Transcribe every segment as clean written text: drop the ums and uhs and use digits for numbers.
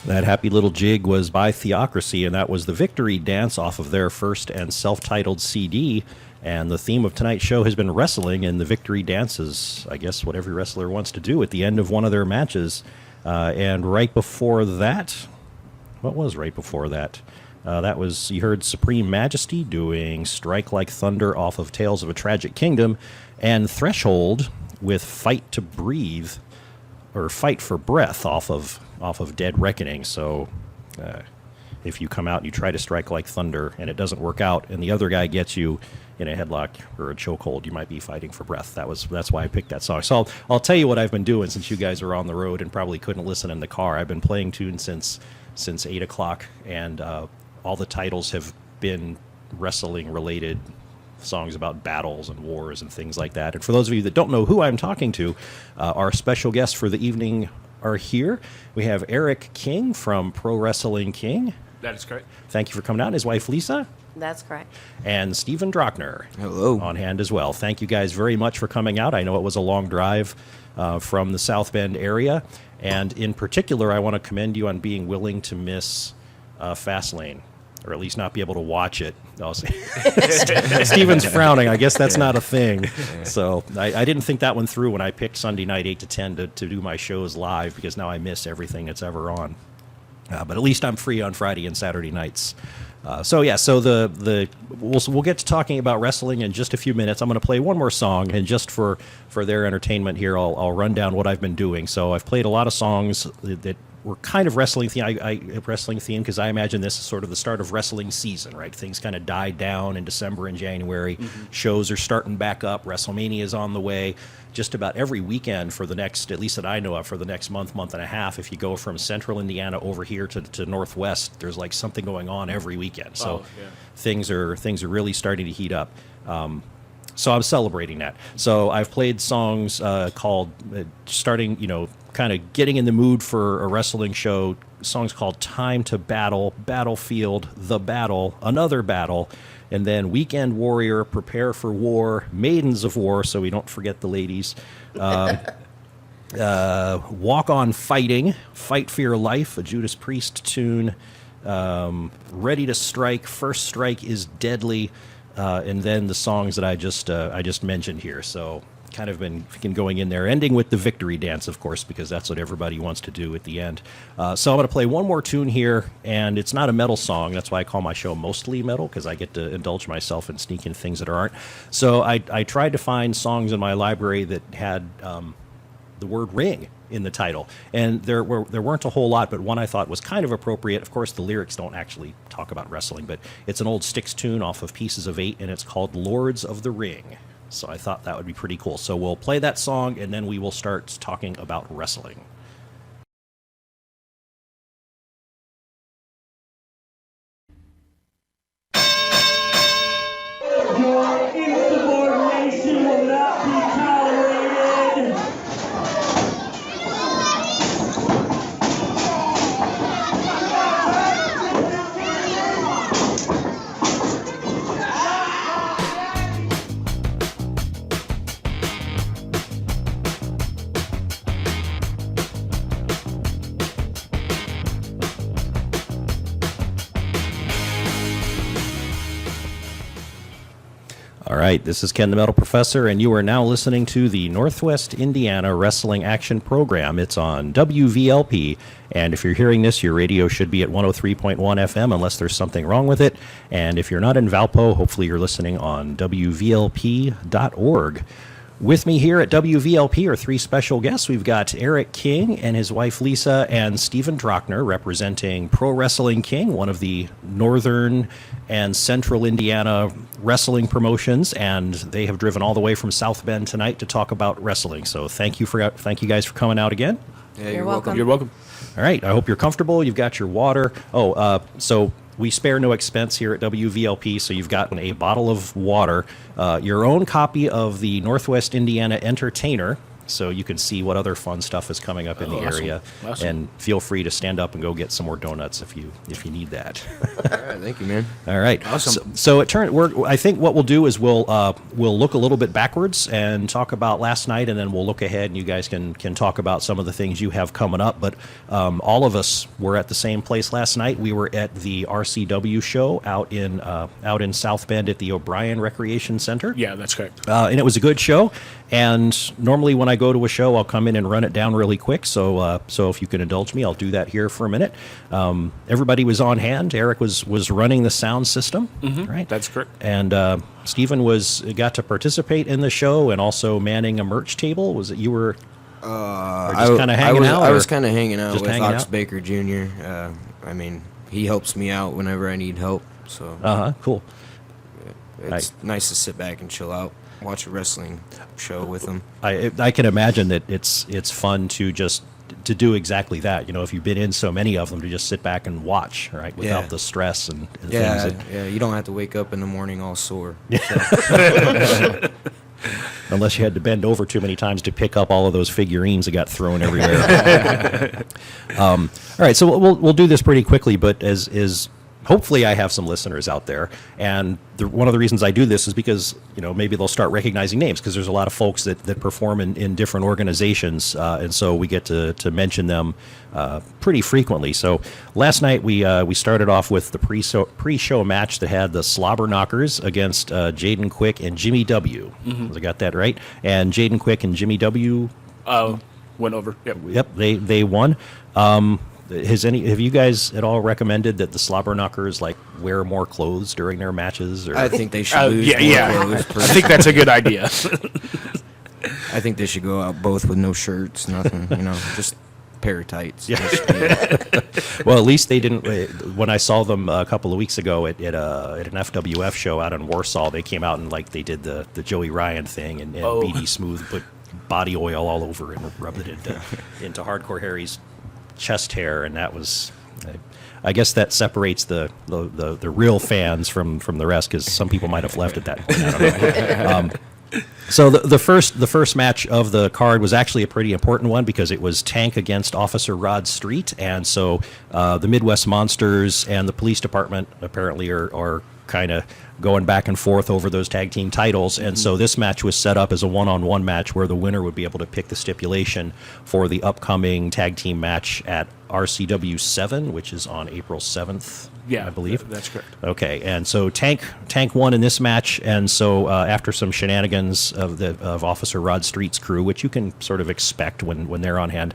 That happy little jig was by Theocracy, and that was the victory dance off of their first and self-titled CD. And the theme of tonight's show has been wrestling, and the victory dance is, I guess, what every wrestler wants to do at the end of one of their matches. And right before that, what was right before that? That was, you heard Supreme Majesty doing Strike Like Thunder off of Tales of a Tragic Kingdom, and Threshold with Fight to Breathe, or Fight for Breath off of Dead Reckoning. So if you come out and you try to strike like thunder and it doesn't work out and the other guy gets you in a headlock or a chokehold, you might be fighting for breath. That's why I picked that song. So I'll tell you what I've been doing since you guys are on the road and probably couldn't listen in the car. I've been playing tunes since 8 o'clock, and all the titles have been wrestling-related songs about battles and wars and things like that. And for those of you that don't know who I'm talking to, our special guests for the evening are here. We have Eric King from Pro Wrestling King. That is correct. Thank you for coming out. And his wife, Lisa. That's correct. And Stephen Drochner. Hello. On hand as well. Thank you guys very much for coming out. I know it was a long drive from the South Bend area. And in particular, I want to commend you on being willing to miss Fastlane, or at least not be able to watch it. Oh, Steven's frowning. I guess that's not a thing. So I didn't think that one through when I picked Sunday night 8 to 10 to do my shows live, because now I miss everything that's ever on. But at least I'm free on Friday and Saturday nights. So we'll get to talking about wrestling in just a few minutes. I'm going to play one more song, and just for their entertainment here, I'll run down what I've been doing. So I've played a lot of songs that were kind of wrestling theme, because I imagine this is sort of the start of wrestling season, right? Things kind of died down in December and January. Mm-hmm. Shows are starting back up. WrestleMania is on the way. Just about every weekend for the next, at least that I know of, for the next month and a half, if you go from central Indiana over here to Northwest, there's like something going on every weekend. So things are really starting to heat up. So I'm celebrating that. So I've played songs called starting, kind of getting in the mood for a wrestling show, songs called Time to Battle, Battlefield, The Battle, Another Battle, and then Weekend Warrior, Prepare for War, Maidens of War, so we don't forget the ladies, Walk On Fighting, Fight for Your Life, a Judas Priest tune, Ready to Strike, First Strike is Deadly, and then the songs that I just mentioned here. So kind of been going in there, ending with the victory dance, of course, because that's what everybody wants to do at the end. So I'm going to play one more tune here, and it's not a metal song. That's why I call my show mostly metal, because I get to indulge myself and sneak in things that aren't. So I tried to find songs in my library that had the word ring in the title, and there weren't a whole lot, but one I thought was kind of appropriate. Of course, the lyrics don't actually talk about wrestling, but it's an old Styx tune off of Pieces of Eight, and it's called Lords of the Ring. So I thought that would be pretty cool. So we'll play that song, and then we will start talking about wrestling. Your insubordination will not be tolerated. All right, this is Ken the Metal Professor, and you are now listening to the Northwest Indiana Wrestling Action Program. It's on WVLP, and if you're hearing this, your radio should be at 103.1 FM unless there's something wrong with it. And if you're not in Valpo, hopefully you're listening on WVLP.org. With me here at WVLP are three special guests. We've got Eric King and his wife Lisa, and Stephen Drochner representing Pro Wrestling King, one of the northern and central Indiana wrestling promotions, and they have driven all the way from South Bend tonight to talk about wrestling. So thank you guys for coming out again. Yeah, You're welcome. You're welcome. All right, I hope you're comfortable. You've got your water. So we spare no expense here at WVLP, so you've got a bottle of water, your own copy of the Northwest Indiana Entertainer, so you can see what other fun stuff is coming up in the awesome. area. Awesome. And feel free to stand up and go get some more donuts if you need that. All right, thank you, man. All right. Awesome. So I think what we'll do is we'll look a little bit backwards and talk about last night, and then we'll look ahead, and you guys can talk about some of the things you have coming up. But all of us were at the same place last night. We were at the RCW show out in South Bend at the O'Brien Recreation Center. Yeah, that's correct. And it was a good show. And normally when I go to a show, I'll come in and run it down really quick. So if you can indulge me, I'll do that here for a minute. Everybody was on hand. Eric was running the sound system, right? That's correct. And Stephen got to participate in the show and also manning a merch table. Was it you were? Or just kind of hanging out? I or was kind of hanging out just with hanging Ox out? Baker Jr. I mean, he helps me out whenever I need help. So Cool. it's nice to sit back and chill out, watch a wrestling show with him. I can imagine that it's fun to do exactly that. You know, if you've been in so many of them, to just sit back and watch, right, without Yeah. the stress and Yeah, things. yeah. You don't have to wake up in the morning all sore. Unless you had to bend over too many times to pick up all of those figurines that got thrown everywhere. All right, so we'll do this pretty quickly, but as hopefully I have some listeners out there, and one of the reasons I do this is because maybe they'll start recognizing names, because there's a lot of folks that perform in different organizations, and so we get to mention them pretty frequently. So last night we started off with the pre-show match that had the Slobber Knockers against Jaden Quick and Jimmy W. I got that right? And Jaden Quick and Jimmy W. Went over. Yep. Yep, they won. Have you guys at all recommended that the Slobber Knockers wear more clothes during their matches? Or I think they should lose more Yeah. clothes. I think that's a good idea. I think they should go out both with no shirts, nothing, just a pair of tights. Yeah. That should be it. Well, at least they didn't. When I saw them a couple of weeks ago at an FWF show out in Warsaw, they came out and they did the Joey Ryan thing, and BD Smooth put body oil all over and rubbed it into Hardcore Harry's chest hair, and that was. I guess that separates the real fans from the rest, because some people might have left at that point. I don't know. So the first match of the card was actually a pretty important one, because it was Tank against Officer Rod Street, and so the Midwest Monsters and the police department apparently are kind of going back and forth over those tag team titles, and so this match was set up as a one-on-one match where the winner would be able to pick the stipulation for the upcoming tag team match at RCW 7, which is on April 7th. Yeah, I believe that's correct. Okay, and so Tank won in this match, and so after some shenanigans of Officer Rod Street's crew, which you can sort of expect when they're on hand,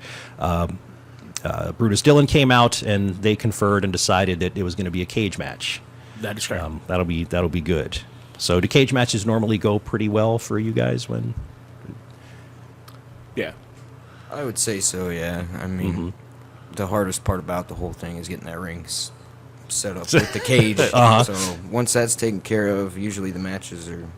Brutus Dillon came out, and they conferred and decided that it was going to be a cage match. That is correct. That'll be good. So do cage matches normally go pretty well for you guys when? Yeah. I would say so, yeah. I mean, the hardest part about the whole thing is getting that ring set up with the cage. So once that's taken care of, usually the matches are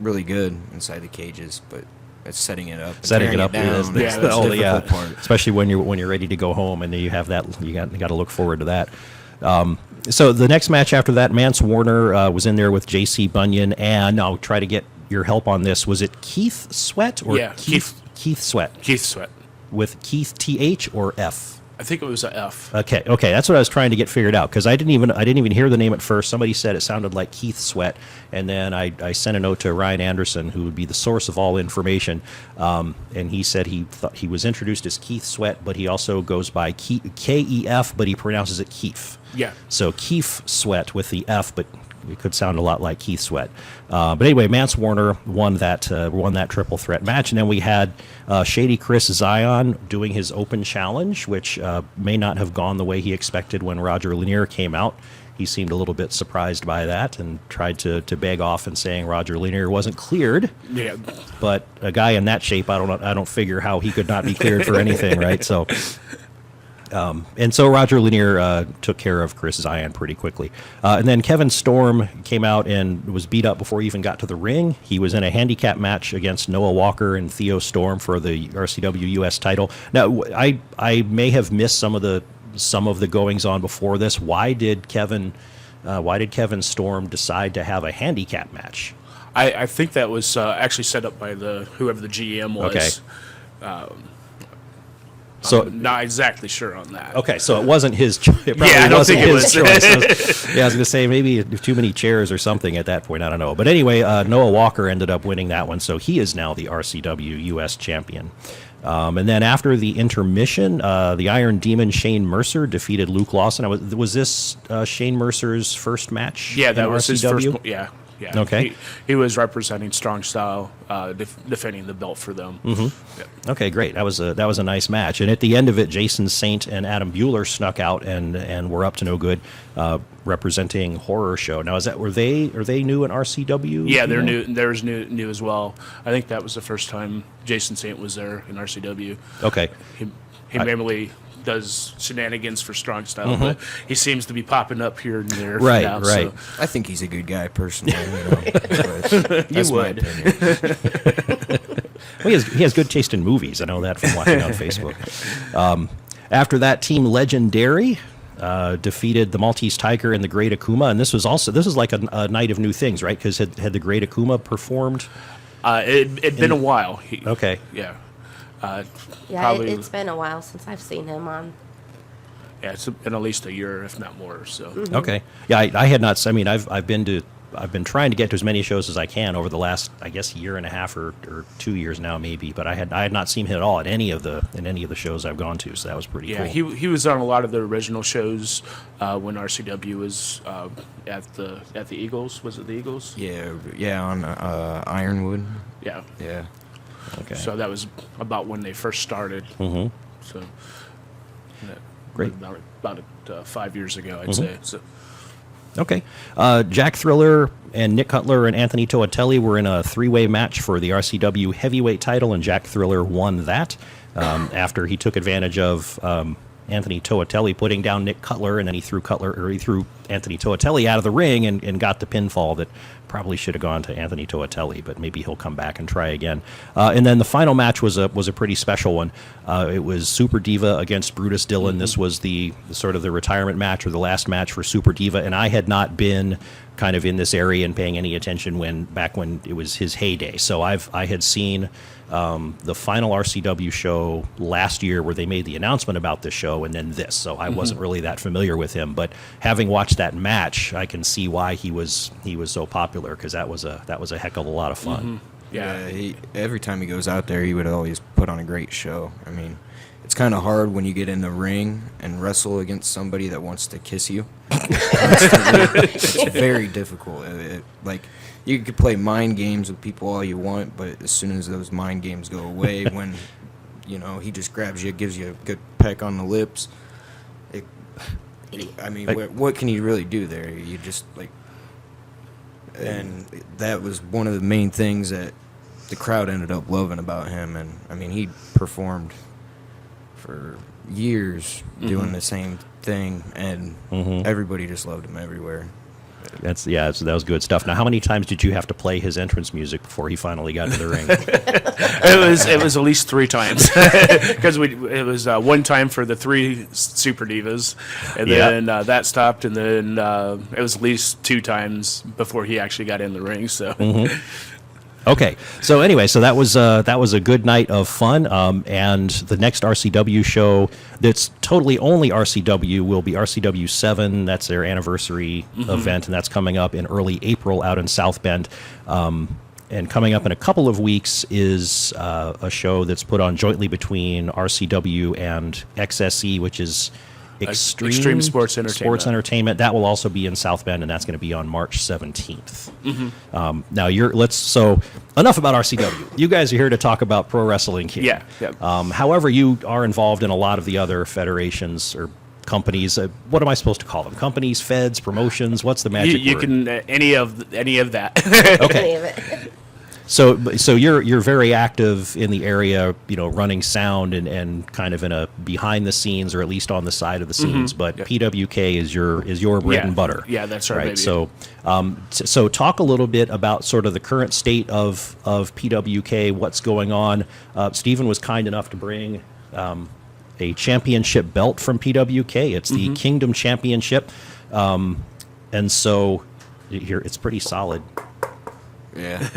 really good inside the cages, but it's setting it up. And Setting it up down, is that's the the difficult difficult part. especially when you're ready to go home, and then you have that you got to look forward to that. So the next match after that, Mance Warner was in there with J.C. Bunyan, and I'll try to get your help on this. Was it Keith Sweat or Yeah, Keith Sweat Keith Sweat. with Keith TH or F? I think it was a F. Okay, that's what I was trying to get figured out, because I didn't even hear the name at first. Somebody said it sounded like Keith Sweat, and then I sent a note to Ryan Anderson, who would be the source of all information, and he said he thought he was introduced as Keith Sweat, but he also goes by KEF, but he pronounces it Keith. Yeah. So Keith Sweat with the F, but it could sound a lot like Keith Sweat. But anyway, Mance Warner won that triple threat match, and then we had Shady Chris Zion doing his open challenge, which may not have gone the way he expected when Roger Lanier came out. He seemed a little bit surprised by that and tried to beg off and saying Roger Lanier wasn't cleared. Yeah. But a guy in that shape, I don't figure how he could not be cleared for anything, right? So. And so Roger Lanier took care of Chris Zion pretty quickly. And then Kevin Storm came out and was beat up before he even got to the ring. He was in a handicap match against Noah Walker and Theo Storm for the RCW US title. Now, I may have missed some of the goings on before this. Why did Kevin Storm decide to have a handicap match? I think that was actually set up by whoever the GM was. Okay. So I'm not exactly sure on that. okay, so it wasn't his. It probably Yeah, I don't wasn't think it his was. choice. I was going to say maybe too many chairs or something at that point. I don't know. But anyway, Noah Walker ended up winning that one, so he is now the RCW U.S. champion. And then after the intermission, the Iron Demon Shane Mercer defeated Luke Lawson. Was this Shane Mercer's first match? Yeah, that in was his RCW? first. Yeah. Okay. He was representing Strong Style, defending the belt for them. Yeah. Okay, great. That was a nice match. And at the end of it, Jason Saint and Adam Bueller snuck out and were up to no good, representing Horror Show. Now, are they new in RCW? Yeah, they're new. There's new as well. I think that was the first time Jason Saint was there in RCW. Okay. He mainly does shenanigans for Strong Style, but he seems to be popping up here and there. Right, now, right. I think he's a good guy personally. But that's my would. opinion. Well, he has good taste in movies. I know that from watching on Facebook. After that, Team Legendary defeated the Maltese Tiger and the Great Akuma, and this was like a night of new things, right? Because had the Great Akuma performed? It'd been a while. Okay. Yeah. Yeah, Probably- it's been a while since I've seen him on. Yeah, it's been at least a year, if not more. So. Okay. Yeah, I had not. I mean, I've been trying to get to as many shows as I can over the last, I guess, year and a half or 2 years now, maybe. But I had not seen him at all at any of the shows I've gone to. So that was pretty Yeah, cool. he was on a lot of the original shows when RCW was at the Eagles. Was it the Eagles? Yeah, on Ironwood. Yeah. Yeah. Okay. So that was about when they first started. Mm-hmm. So Great. About 5 years ago, I'd say. So. Okay. Jack Thriller and Nick Cutler and Anthony Toatelli were in a three-way match for the RCW heavyweight title, and Jack Thriller won that after he took advantage of Anthony Toatelli putting down Nick Cutler, and then he threw Anthony Toatelli out of the ring and got the pinfall that probably should have gone to Anthony Toatelli, but maybe he'll come back and try again. And then the final match was a pretty special one. It was Super Diva against Brutus Dillon. This was the sort of the retirement match or the last match for Super Diva, and I had not been kind of in this area and paying any attention back when it was his heyday. So I had seen the final RCW show last year where they made the announcement about this show, and then this. So I wasn't really that familiar with him, but having watched that match, I can see why he was so popular, because that was a heck of a lot of fun. Yeah. Every time he goes out there, he would always put on a great show. I mean, it's kind of hard when you get in the ring and wrestle against somebody that wants to kiss you. It's very difficult. Like, you could play mind games with people all you want, but as soon as those mind games go away, when he just grabs you, gives you a good peck on the lips. What can you really do there? You just and that was one of the main things that the crowd ended up loving about him. And I mean, he performed for years doing the same thing, and everybody just loved him everywhere. That was good stuff. Now, how many times did you have to play his entrance music before he finally got to the ring? It was at least 3 times, because it was one time for the 3 Super Divas, and then that stopped, and then it was at least 2 times before he actually got in the ring. So. Okay, so anyway, that was a good night of fun, and the next RCW show that's totally only RCW will be RCW 7. That's their anniversary event, and that's coming up in early April out in South Bend. And coming up in a couple of weeks is a show that's put on jointly between RCW and XSE, which is Extreme Sports Entertainment. That will also be in South Bend, and that's going to be on March 17th. Now, so enough about RCW. You guys are here to talk about pro wrestling here. Yeah. However, you are involved in a lot of the other federations or companies. What am I supposed to call them? Companies, feds, promotions? What's the magic You word? can any of that. Okay. Any of it. So you're very active in the area, running sound and kind of in a behind the scenes, or at least on the side of the scenes. But PWK is your bread and butter. Yeah, that's right. Baby. So so talk a little bit about sort of the current state of PWK, what's going on. Stephen was kind enough to bring a championship belt from PWK. It's the Kingdom Championship, and so here it's pretty solid. Yeah,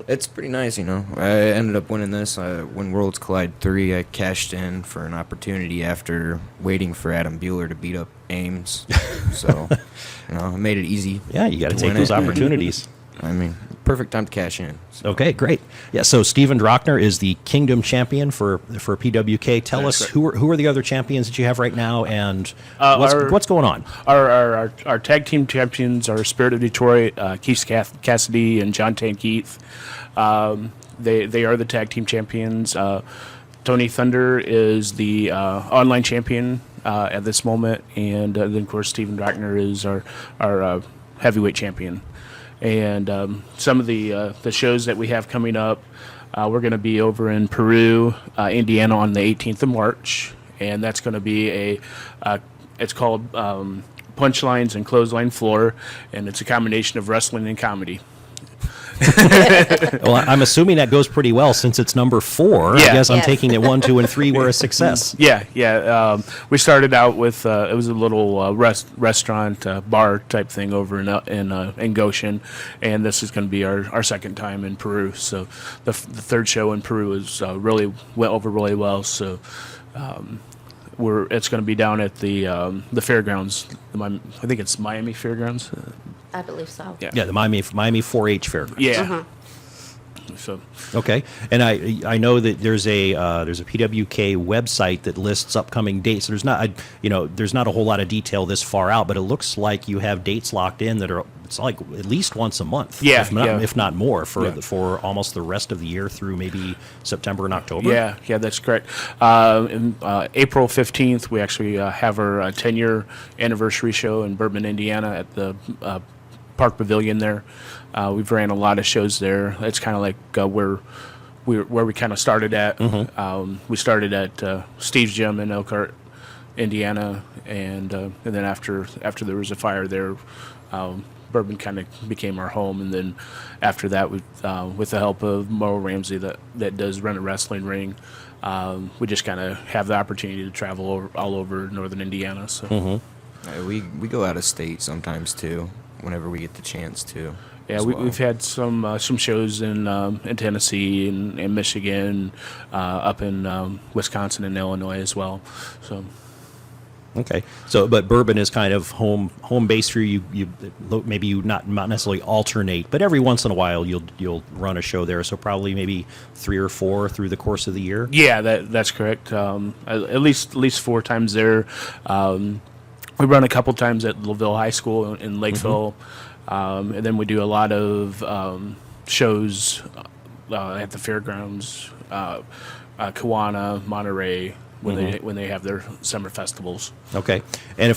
it's pretty nice, you know. I ended up winning this when Worlds Collide 3. I cashed in for an opportunity after waiting for Adam Bueller to beat up Ames. So, you know, I made it easy. Yeah, you got to take win those it. opportunities. I mean, perfect time to cash in. So. Okay, great. Yeah, so Steven Drochner is the Kingdom champion for PWK. Tell That's us correct. who are the other champions that you have right now, and our- what's going on? Our tag team champions are Spirit of Detroit, Keith Cassidy and John Tankeith. They are the tag team champions. Tony Thunder is the online champion at this moment, and then of course Steven Drochner is our heavyweight champion. And some of the shows that we have coming up, we're going to be over in Peru, Indiana on the 18th of March, and that's going to be it's called Punchlines and Clothesline Floor, and it's a combination of wrestling and comedy. Well, I'm assuming that goes pretty well since it's number 4. I Yeah. guess I'm Yes. taking it 1, 2, and 3 were a success. Yeah. We started out with it was a little restaurant bar type thing over in Goshen, and this is going to be our second time in Peru. So the third show in Peru is went over really well. So it's going to be down at the fairgrounds. I think it's Miami Fairgrounds. I believe so. Yeah. Yeah, the Miami 4-H fair. Yeah. So Okay, and I know that there's a PWK website that lists upcoming dates. There's not a whole lot of detail this far out, but it looks like you have dates locked in that are it's like at least once a month, Yeah, if not more, for Yeah. for almost the rest of the year through maybe September and October. Yeah, that's correct. In April 15th, we actually have our 10-year anniversary show in Bourbon, Indiana at the Park Pavilion there. We've ran a lot of shows there. It's kind of like where we kind of started at. We started at Steve's Gym in Elkhart, Indiana, and then after there was a fire there, Bourbon kind of became our home. And then after that, with the help of Mo Ramsey that does run a wrestling ring, we just kind of have the opportunity to travel all over northern Indiana. So. We go out of state sometimes too, whenever we get the chance to. Yeah, as well. we've had some shows in Tennessee and Michigan, up in Wisconsin and Illinois as well. So Okay, so but Bourbon is kind of home base for you. Maybe you not necessarily alternate, but every once in a while you'll run a show there. So probably maybe 3 or 4 through the course of the year. yeah, that's correct. At least 4 times there. We run a couple times at Laville High School in Lakeville, and then we do a lot of shows at the fairgrounds, Kiwana, Monterey, when they have their summer festivals. Okay, and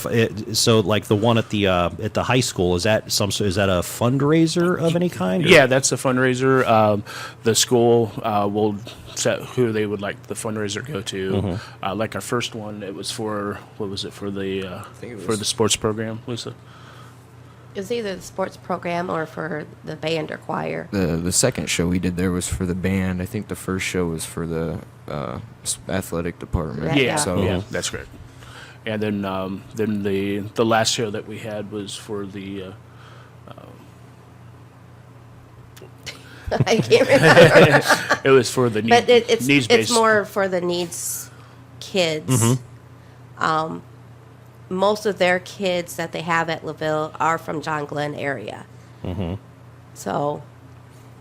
so like the one at the high school, is that a fundraiser of any kind? or- Yeah, that's a fundraiser. The school will set who they would like the fundraiser to go to. Like our first one, it was for think it for was- the sports program, Lisa. It was either the sports program or for the band or choir. The second show we did there was for the band. I think the first show was for the athletic department. Yeah. Yeah, So yeah, that's great. And then the last show that we had was for the I can't remember. it was for the But it's needs-based. more for the needs kids. Most of their kids that they have at LaVille are from John Glenn area. So,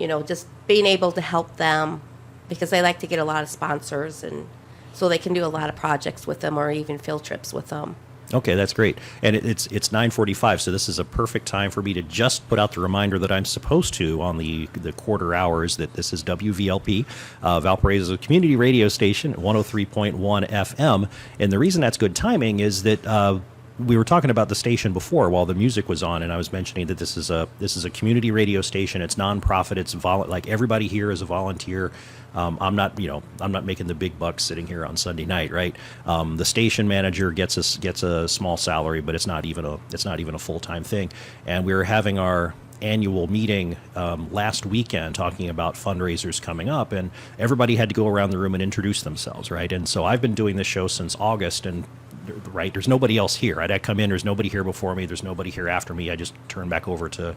just being able to help them because they like to get a lot of sponsors, and so they can do a lot of projects with them or even field trips with them. Okay, that's great. And it's 9:45, so this is a perfect time for me to just put out the reminder that I'm supposed to on the quarter hours that this is WVLP, Valparaiso's community radio station at 103.1 FM. And the reason that's good timing is that we were talking about the station before while the music was on, and I was mentioning that this is a community radio station. It's nonprofit. It's like everybody here is a volunteer. I'm not making the big bucks sitting here on Sunday night, right? The station manager gets a small salary, but it's not even a full-time thing. And we were having our annual meeting last weekend talking about fundraisers coming up, and everybody had to go around the room and introduce themselves, right? And so I've been doing this show since August, and right? There's nobody else here. I come in, there's nobody here before me, there's nobody here after me. I just turn back over to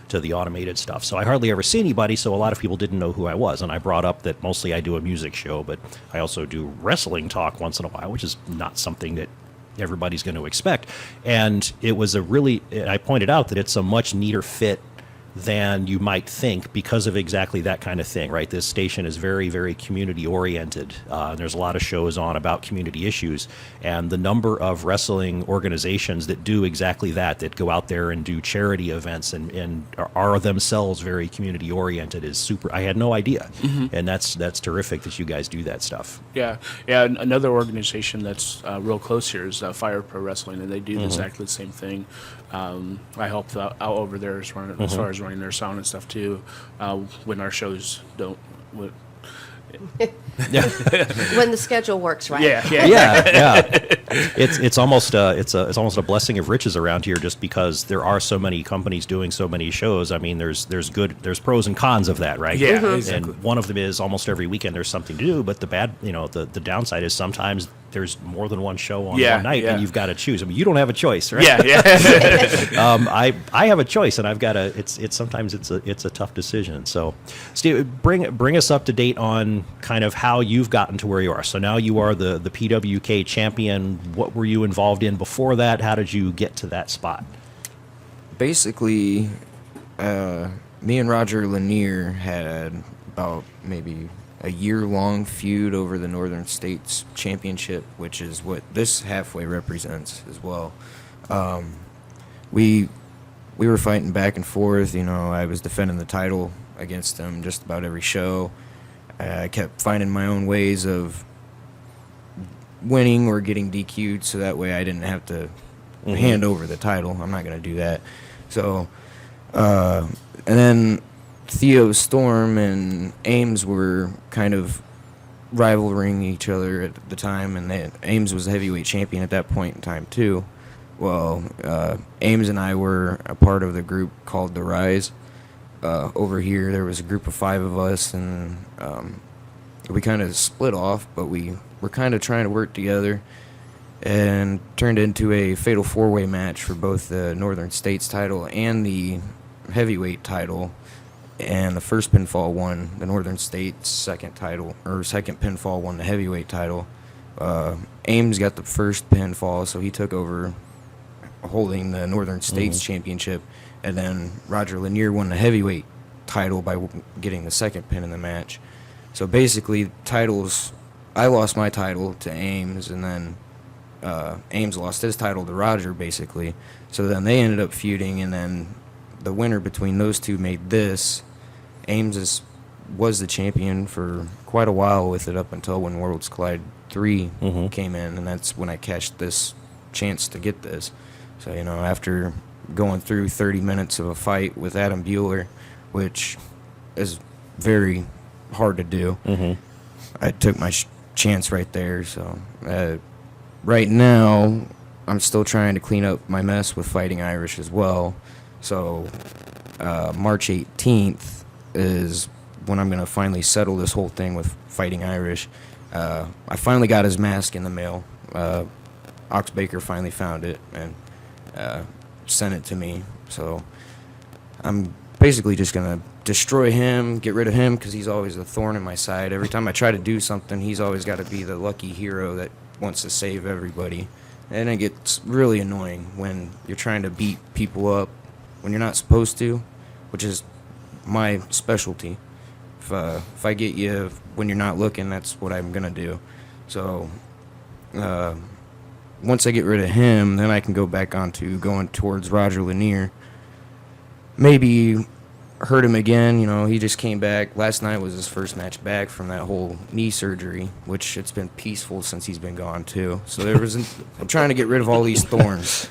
the automated stuff. So I hardly ever see anybody, so a lot of people didn't know who I was. And I brought up that mostly I do a music show, but I also do wrestling talk once in a while, which is not something that everybody's going to expect. And it was I pointed out that it's a much neater fit than you might think because of exactly that kind of thing, right? This station is very, very community oriented. There's a lot of shows on about community issues, and the number of wrestling organizations that do exactly that go out there and do charity events and are themselves very community oriented is super. I had no idea, and that's terrific that you guys do that stuff. Yeah. Another organization that's real close here is Fire Pro Wrestling, and they do exactly the same thing. I helped out over there as far as running their sound and stuff too. When our shows don't. When the schedule works right. Yeah. It's almost a blessing of riches around here, just because there are so many companies doing so many shows. I mean, there's pros and cons of that, right? Yeah, exactly. And one of them is almost every weekend there's something to do, but the bad, the downside is sometimes there's more than one show on one night, and you've got to choose. I mean, you don't have a choice, right? Yeah. I have a choice, and I've got to. It's sometimes it's a tough decision. So, Steve, bring us up to date on kind of how you've gotten to where you are. So now you are the PWK champion. What were you involved in before that? How did you get to that spot? Basically, me and Roger Lanier had about maybe a year-long feud over the Northern States Championship, which is what this halfway represents as well. We were fighting back and forth. I was defending the title against him just about every show. I kept finding my own ways of winning or getting DQ'd, so that way I didn't have to hand over the title. I'm not going to do that. So, and then Theo Storm and Ames were kind of rivaling each other at the time, and Ames was the heavyweight champion at that point in time too. Well, Ames and I were a part of the group called The Rise. Over here, there was a group of 5 of us, and we kind of split off, but we were kind of trying to work together, and turned into a fatal 4-way match for both the Northern States title and the heavyweight title. And the first pinfall won the Northern States, second pinfall won the heavyweight title. Ames got the first pinfall, so he took over holding the Northern States championship. And then Roger Lanier won the heavyweight title by getting the second pin in the match. So basically, titles, I lost my title to Ames, and then Ames lost his title to Roger, basically. So then they ended up feuding, and then the winner between those two made this. Ames was the champion for quite a while with it, up until when Worlds Collide 3 came in, and that's when I cashed this chance to get this. So, after going through 30 minutes of a fight with Adam Bueller, which is very hard to do, I took my chance right there. So right now, I'm still trying to clean up my mess with Fighting Irish as well. So March 18th is when I'm going to finally settle this whole thing with Fighting Irish. I finally got his mask in the mail. Ox Baker finally found it and sent it to me. So I'm basically just going to destroy him, get rid of him, because he's always a thorn in my side. Every time I try to do something, he's always got to be the lucky hero that wants to save everybody. And it gets really annoying when you're trying to beat people up when you're not supposed to, which is my specialty. If I get you when you're not looking, that's what I'm going to do. So once I get rid of him, then I can go back on to going towards Roger Lanier. Maybe hurt him again. He just came back. Last night was his first match back from that whole knee surgery, which it's been peaceful since he's been gone too. So I'm trying to get rid of all these thorns.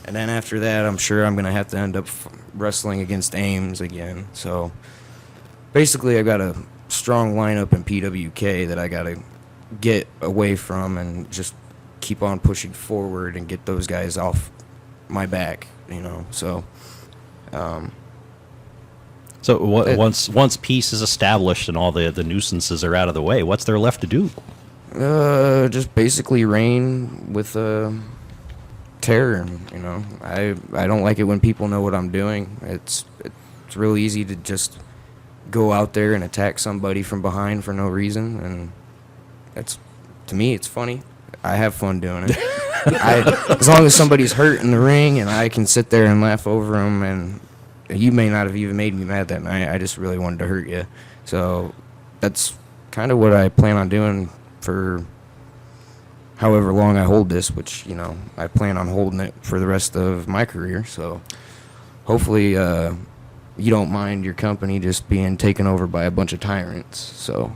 And then after that, I'm sure I'm going to have to end up wrestling against Ames again. So basically, I got a strong lineup in PWK that I got to get away from and just keep on pushing forward and get those guys off my back, So once peace is established and all the nuisances are out of the way, what's there left to do? Just basically rain with terror. You know, I don't like it when people know what I'm doing. It's real easy to just go out there and attack somebody from behind for no reason, and to me it's funny. I have fun doing it. As long as somebody's hurt in the ring and I can sit there and laugh over them, and you may not have even made me mad that night. I just really wanted to hurt you. So that's kind of what I plan on doing for however long I hold this, which, you know, I plan on holding it for the rest of my career. So hopefully you don't mind your company just being taken over by a bunch of tyrants. So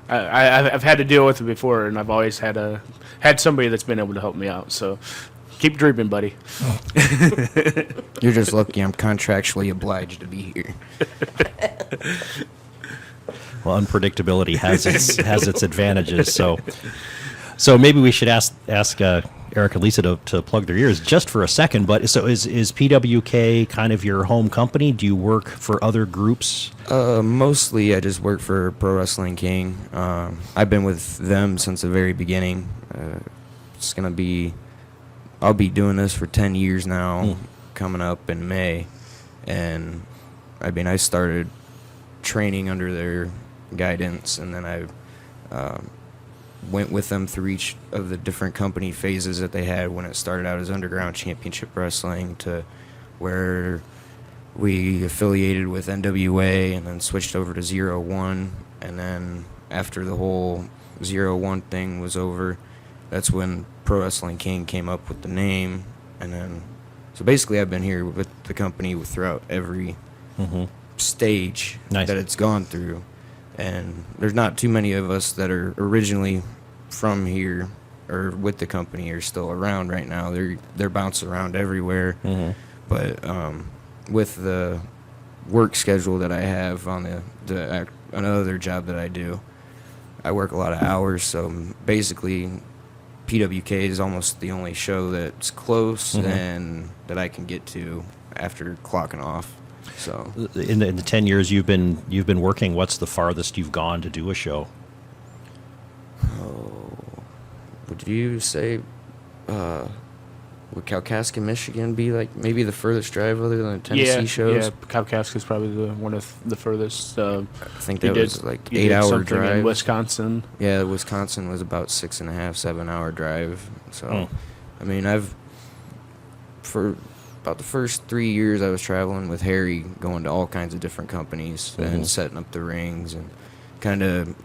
I've had to deal with it before, and I've always had somebody that's been able to help me out. So keep dreaming, buddy. you're just lucky I'm contractually obliged to be here. Well, unpredictability has its advantages. So maybe we should ask Eric and Lisa to plug their ears just for a second. But so is PWK kind of your home company? Do you work for other groups? Mostly I just work for Pro Wrestling King. I've been with them since the very beginning. I'll be doing this for 10 years now, coming up in May. And I mean, I started training under their guidance, and then I went with them through each of the different company phases that they had when it started out as Underground Championship Wrestling to where we affiliated with NWA and then switched over to 0-1. And then after the whole 0-1 thing was over, that's when Pro Wrestling King came up with the name. And then, so basically I've been here with the company throughout every stage Nice. that it's gone through. And there's not too many of us that are originally from here or with the company are still around right now. They're bouncing around everywhere. But with the work schedule that I have on another job that I do, I work a lot of hours. So basically, PWK is almost the only show that's close and that I can get to after clocking off. So In the 10 years you've been working, what's the farthest you've gone to do a show? would you say would Kalkaska, Michigan be like maybe the furthest drive other than the Tennessee shows? Yeah, Kalkaska's probably one of the furthest. I think we that did- was like we did 8-hour something drive. in Wisconsin. Yeah, Wisconsin was about 6.5, 7-hour drive. So, I mean, for about the first 3 years I was traveling with Harry, going to all kinds of different companies and setting up the rings and kind of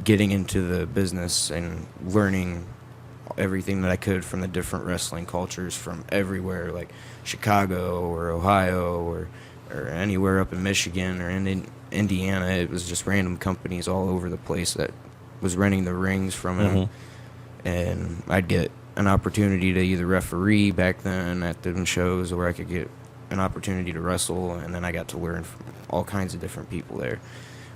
getting into the business and learning everything that I could from the different wrestling cultures from everywhere, like Chicago or Ohio or anywhere up in Michigan or in Indiana. It was just random companies all over the place that was renting the rings from him. And I'd get an opportunity to either referee back then at them shows, or I could get an opportunity to wrestle, and then I got to learn from all kinds of different people there.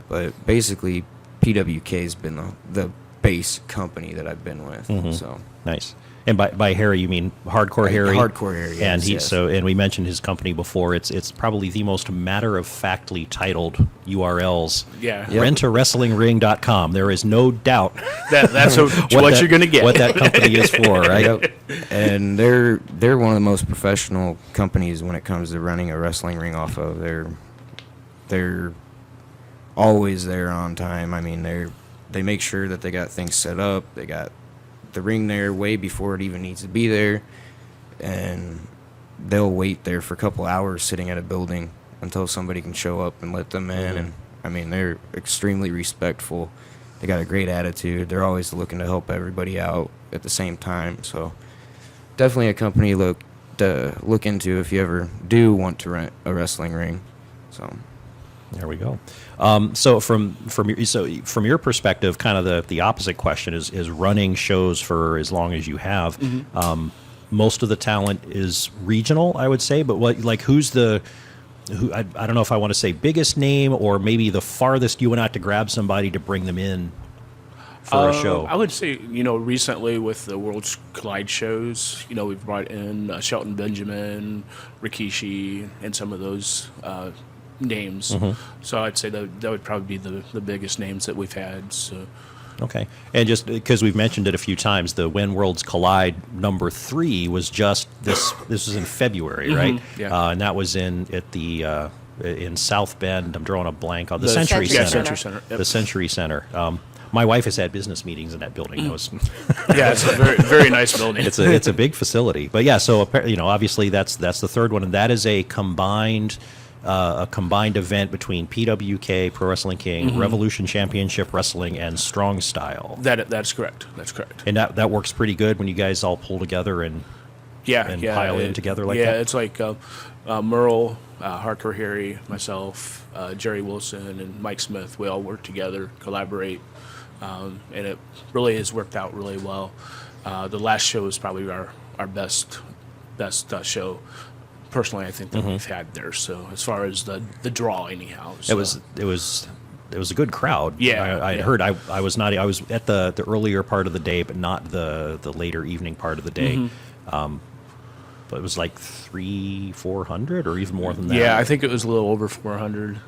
But basically, PWK has been the base company that I've been with. So Nice. And by Harry, you mean Hardcore Harry? Hardcore Harry, And yes. and we mentioned his company before. It's probably the most matter-of-factly titled URLs. Yeah. Yep. Rentarewrestling.com. There is no doubt That's what that- you're going to get. What that company is for, right? Yep. And they're one of the most professional companies when it comes to running a wrestling ring off of. They're always there on time. I mean, they make sure that they got things set up. They got the ring there way before it even needs to be there, and they'll wait there for a couple hours sitting at a building until somebody can show up and let them in. And I mean, they're extremely respectful. They got a great attitude. They're always looking to help everybody out at the same time. So definitely a company to look into if you ever do want to rent a wrestling ring. So There we go. So from your perspective, kind of the opposite question is running shows for as long as you have. Most of the talent is regional, I would say. But who's I don't know if I want to say biggest name, or maybe the farthest you went out to grab somebody to bring them in for a show. I would say, recently with the Worlds Collide shows, we've brought in Shelton Benjamin, Rikishi, and some of those names. So I'd say that would probably be the biggest names that we've had. So Okay. And just because we've mentioned it a few times, the When Worlds Collide #3 was just this. This was in February, right? Yeah. And that was in South Bend. I'm drawing a blank on the The Century Century Center. Century Center. Yep. The Century Center. My wife has had business meetings in that building. It was, Yeah, it's a very, very nice building. it's a big facility. But yeah, so obviously that's the third one, and that is a combined event between PWK, Pro Wrestling King, Revolution Championship Wrestling, and Strong Style. That's correct. That's correct. And that works pretty good when you guys all pull together and pile in together like that. Yeah, it's like Merle, Hardcore Harry, myself, Jerry Wilson, and Mike Smith. We all work together, collaborate, and it really has worked out really well. The last show was probably our best show. Personally, I think that we've had there. So as far as the draw, anyhow, so. It was a good crowd. Yeah, I yeah. heard. I was at the earlier part of the day, but not the later evening part of the day. But it was like 300-400 or even more than that. Yeah, I think it was a little over 400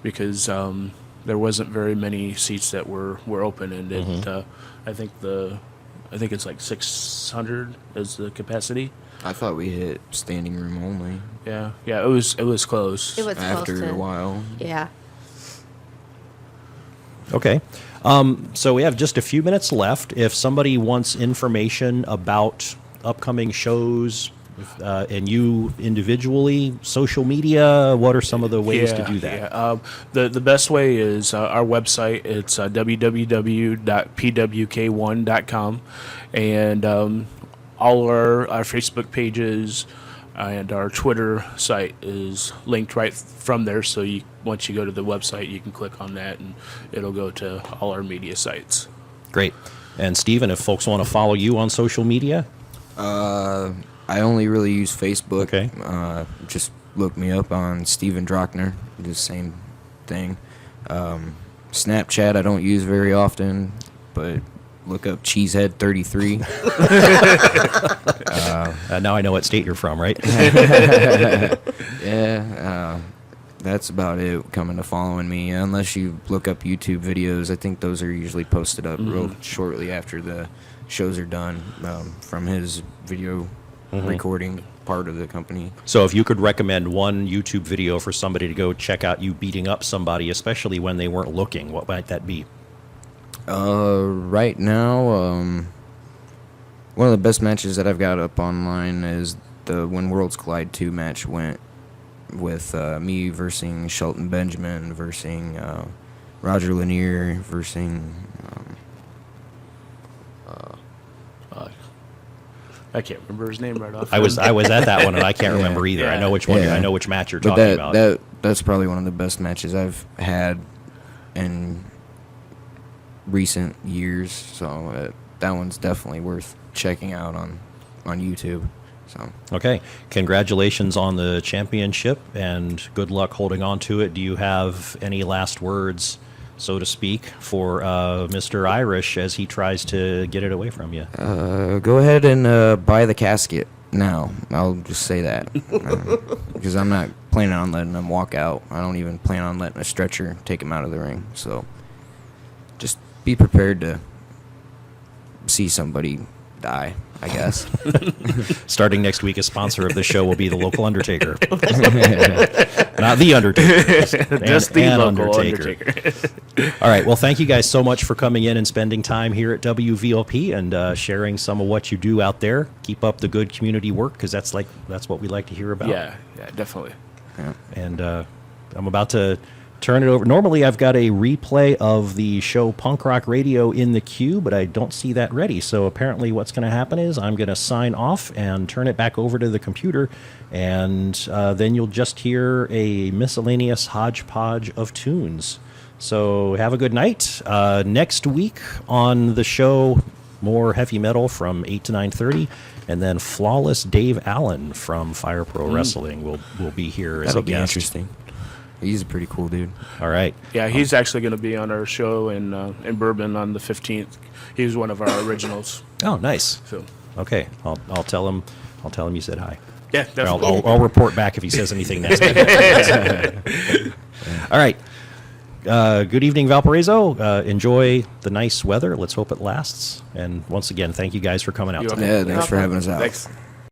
because there wasn't very many seats that were open, and I think it's like 600 is the capacity. I thought we hit standing room only Yeah, it was close. It was after close to, a while. Yeah. Okay. So we have just a few minutes left. If somebody wants information about upcoming shows, and you individually, social media, what are some of the ways to do that? Yeah. The best way is our website. It's www.pwk1.com, and all our Facebook pages and our Twitter site is linked right from there. So once you go to the website, you can click on that, and it'll go to all our media sites. Great. And Steven, if folks want to follow you on social media? I only really use Facebook. Okay. Just look me up on Steven Drochner. The same thing. Snapchat I don't use very often, but look up Cheesehead33. Now I know what state you're from, right? Yeah. That's about it coming to following me. Unless you look up YouTube videos, I think those are usually posted up real shortly after the shows are done from his video recording part of the company. So if you could recommend one YouTube video for somebody to go check out you beating up somebody, especially when they weren't looking, what might that be? Right now, one of the best matches that I've got up online is the When Worlds Collide 2 match went with me versus Shelton Benjamin versus Roger Lanier versus I can't remember his name right off. I was at that one and I can't remember either. Yeah. I know which one. Yeah. I know which match you're but talking about. that's probably one of the best matches I've had in recent years. So that one's definitely worth checking out on YouTube. So Okay. Congratulations on the championship and good luck holding on to it. Do you have any last words, so to speak, for Mr. Irish as he tries to get it away from you? go ahead and buy the casket now. I'll just say that because I'm not planning on letting him walk out. I don't even plan on letting a stretcher take him out of the ring. So just be prepared to see somebody die, I guess. Starting next week, a sponsor of the show will be the local Undertaker. Not the Undertaker. Just the an local Undertaker. All right. Well, thank you guys so much for coming in and spending time here at WVOP and sharing some of what you do out there. Keep up the good community work because that's what we like to hear about. Yeah, definitely. Yeah. And I'm about to turn it over. Normally, I've got a replay of the show Punk Rock Radio in the queue, but I don't see that ready. So apparently what's going to happen is I'm going to sign off and turn it back over to the computer, and then you'll just hear a miscellaneous hodgepodge of tunes. So have a good night. Next week on the show, more heavy metal from 8 to 9:30, and then Flawless Dave Allen from Fire Pro Wrestling will be here as That'll a be guest. interesting. He's a pretty cool dude. All right. Yeah, he's actually going to be on our show in Bourbon on the 15th. He was one of our originals. Oh, nice. So Okay, I'll tell him. I'll tell him you said hi. yeah, Or definitely. I'll report back if he says anything next. All right. good evening, Valparaiso. Enjoy the nice weather. Let's hope it lasts. And once again, thank you guys for coming out You're today. welcome. Yeah, thanks for having us out. Thanks.